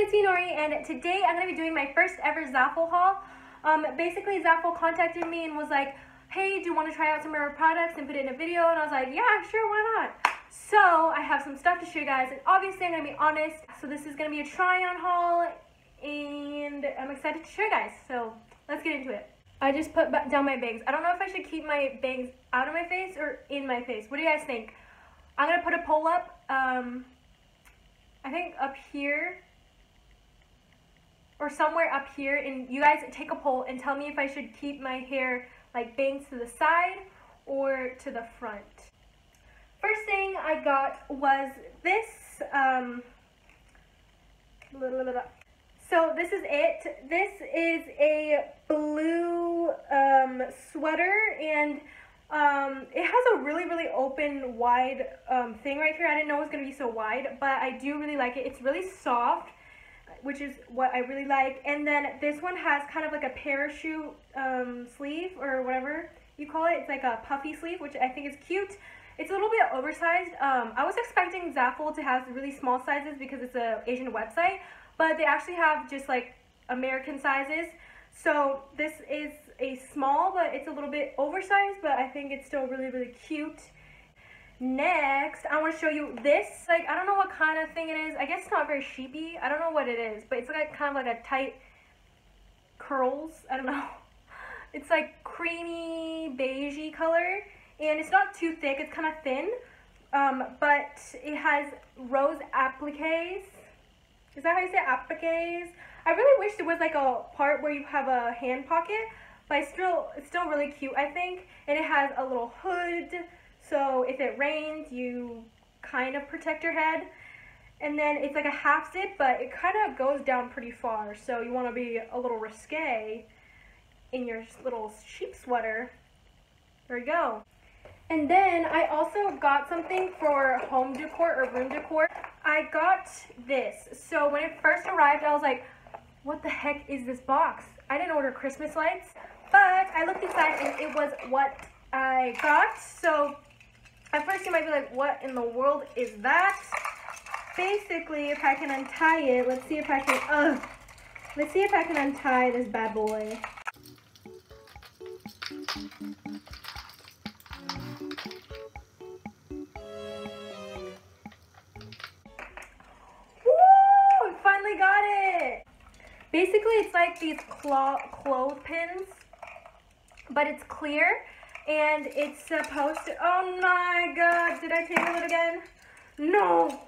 it's me, Norie, and today I'm going to be doing my first ever ZAFUL haul. Basically, ZAFUL contacted me and was like, hey, do you want to try out some of our products and put it in a video? And I was like, yeah, sure, why not? So, I have some stuff to show you guys, and obviously I'm going to be honest, so this is going to be a try-on haul, and I'm excited to show you guys, so let's get into it. I just put down my bangs. I don't know if I should keep my bangs out of my face or in my face. What do you guys think? I'm going to put a poll up, I think up here, or somewhere up here, and you guys take a poll and tell me if I should keep my hair like bangs to the side or to the front. First thing I got was this, so this is it. This is a blue sweater, and it has a really open, wide thing right here. I didn't know it was going to be so wide, but I do really like it. It's really soft, which is what I really like. And then this one has kind of like a parachute sleeve, or whatever you call it. It's like a puffy sleeve, which I think is cute. It's a little bit oversized. I was expecting ZAFUL to have really small sizes because it's an Asian website, but they actually have just like American sizes. So this is a small, but it's a little bit oversized, but I think it's still really cute. Next, I want to show you this. Like, I don't know what kind of thing it is. I guess it's not very sheepy. I don't know what it is, but it's like kind of like a tight curls. I don't know. It's like creamy beigey color, and it's not too thick. It's kind of thin, but it has rose appliques. Is that how you say appliques? I really wish there was like a part where you have a hand pocket, but it's still really cute, I think. And it has a little hood, so if it rains, you kind of protect your head. And then it's like a half zip, but it kind of goes down pretty far, so you want to be a little risque in your little sheep sweater. There you go. And then I also got something for home decor or room decor. I got this. So when it first arrived, I was like, what the heck is this box? I didn't order Christmas lights, but I looked inside and it was what I got. So at first you might be like, what in the world is that? Basically, if I can untie it, let's see if I can untie this bad boy. Got it. Basically, it's like these clothespins, but it's clear, and it's supposed to, oh my god, did I tangle it again? No.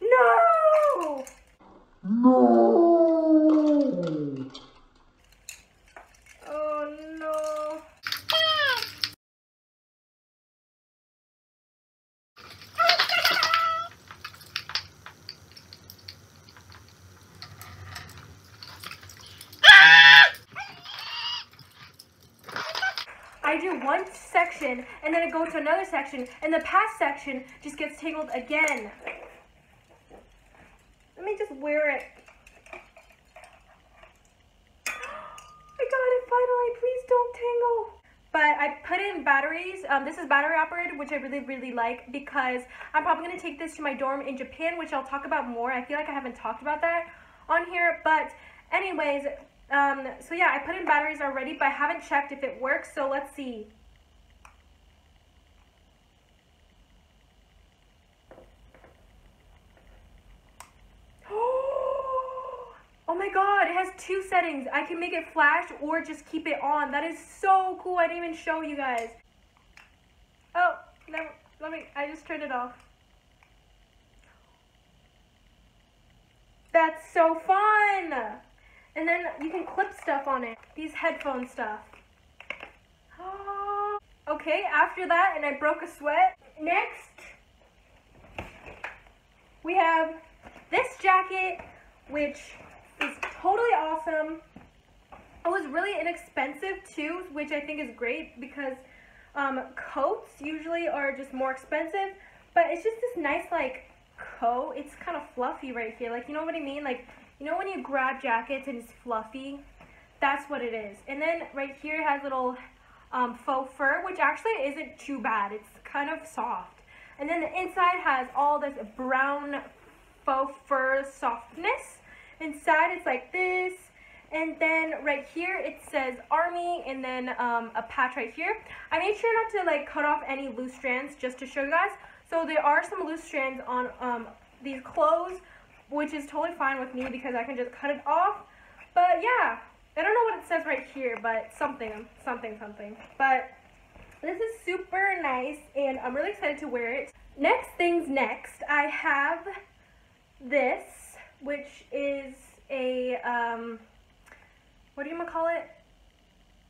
Oh no. I do one section, and then it goes to another section, and the past section just gets tangled again. Let me just wear it. I got it finally, please don't tangle. But I put in batteries. This is battery operated, which I really like, because I'm probably going to take this to my dorm in Japan, which I'll talk about more. I feel like I haven't talked about that on here, but anyways, so yeah, I put in batteries already, but I haven't checked if it works, so let's see. Oh my god, it has two settings. I can make it flash or just keep it on. That is so cool. I didn't even show you guys. Oh, I just turned it off. That's so fun. And then you can clip stuff on it. These headphone stuff. Oh. Okay, after that, and I broke a sweat. Next, we have this jacket, which is totally awesome. It was really inexpensive too, which I think is great, because coats usually are just more expensive. But it's just this nice like coat. It's kind of fluffy right here. Like, you know what I mean? Like, you know when you grab jackets and it's fluffy? That's what it is. And then right here it has little faux fur, which actually isn't too bad. It's kind of soft. And then the inside has all this brown faux fur softness. And side it's like this, and then right here it says Army, and then a patch right here. I made sure not to like cut off any loose strands just to show you guys. So there are some loose strands on these clothes, which is totally fine with me because I can just cut it off. But yeah, I don't know what it says right here, but something. But this is super nice, and I'm really excited to wear it. Next things next, I have this, which is a, what do you want to call it?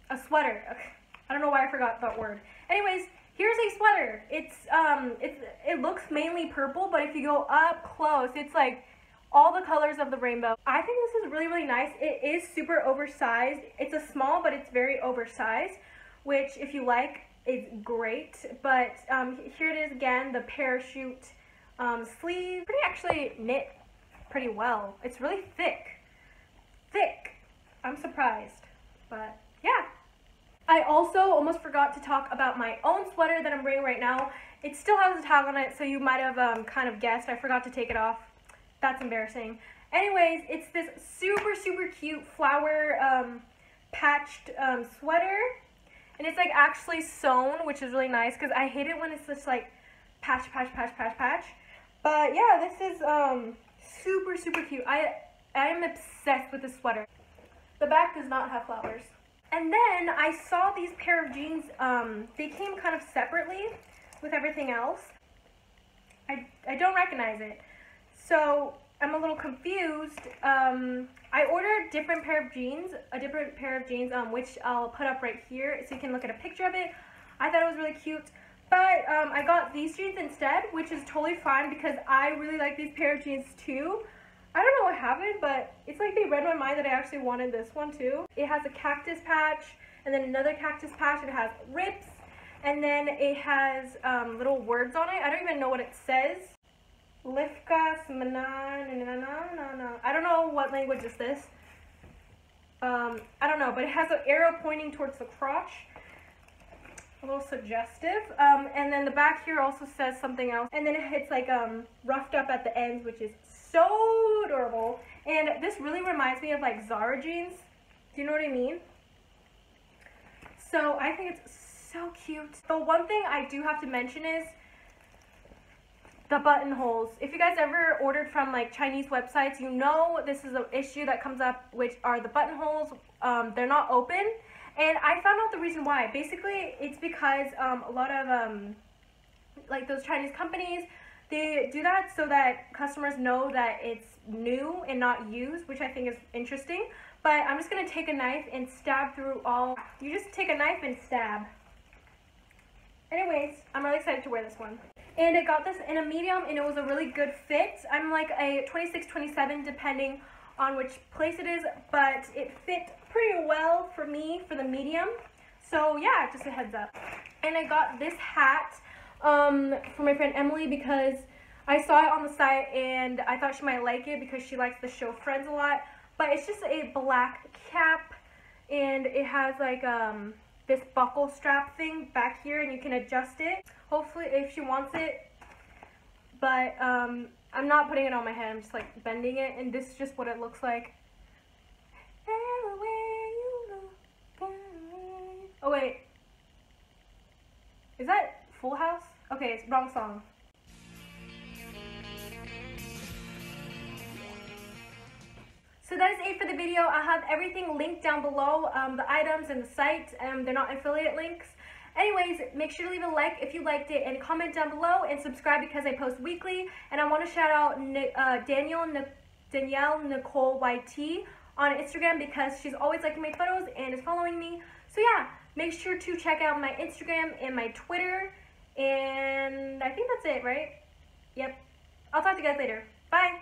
A sweater. Okay. I don't know why I forgot that word. Anyways, here's a sweater. It looks mainly purple, but if you go up close, it's like all the colors of the rainbow. I think this is really, really nice. It is super oversized. It's a small, but it's very oversized, which if you like, is great. But here it is again, the parachute sleeve. Pretty actually knit pretty well. It's really thick. I'm surprised, but yeah. I also almost forgot to talk about my own sweater that I'm wearing right now. It still has a tag on it, so you might have kind of guessed. I forgot to take it off. That's embarrassing. Anyways, it's this super, super cute flower patched sweater. And it's like actually sewn, which is really nice because I hate it when it's just like patch. But yeah, this is super, super cute. I am obsessed with this sweater. The back does not have flowers. And then I saw these pair of jeans, they came kind of separately with everything else. I don't recognize it. So I'm a little confused. I ordered a different pair of jeans, which I'll put up right here so you can look at a picture of it. I thought it was really cute. But I got these jeans instead, which is totally fine because I really like these pair of jeans too. I don't know what happened, but it's like they read my mind that I actually wanted this one too. It has a cactus patch, and then another cactus patch. It has rips, and then it has little words on it. I don't even know what it says. Lifka, I don't know what language is this. I don't know, but it has an arrow pointing towards the crotch. A little suggestive. And then the back here also says something else. And then it's like roughed up at the ends, which is so adorable. And this really reminds me of like Zara jeans. Do you know what I mean? So I think it's so cute. But one thing I do have to mention is the buttonholes. If you guys ever ordered from like Chinese websites, you know this is an issue that comes up, which are the buttonholes. They're not open. And I found out the reason why. Basically, it's because a lot of like those Chinese companies, they do that so that customers know that it's new and not used, which I think is interesting. But I'm just going to take a knife and stab through all. You just take a knife and stab. Anyways, I'm really excited to wear this one. And I got this in a medium, and it was a really good fit. I'm like a 26, 27, depending on which place it is, but it fit pretty well for me for the medium. So yeah, just a heads up. And I got this hat for my friend Emily because I saw it on the site and I thought she might like it because she likes the show Friends a lot. But it's just a black cap, and it has like this buckle strap thing back here, and you can adjust it, hopefully, if she wants it. But I'm not putting it on my head, I'm just like bending it, and this is just what it looks like. Oh wait, is that Full House? Okay, it's wrong song. So that is it for the video. I'll have everything linked down below, the items and the site. They're not affiliate links. Anyways, make sure to leave a like if you liked it, and comment down below, and subscribe because I post weekly. And I want to shout out Danielle Nicole YT on Instagram because she's always liking my photos and is following me. So yeah, make sure to check out my Instagram and my Twitter. And I think that's it, right? Yep. I'll talk to you guys later. Bye.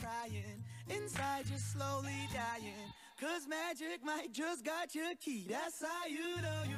Crying, inside you're slowly dying, 'cause magic might just got your key. That's how you know you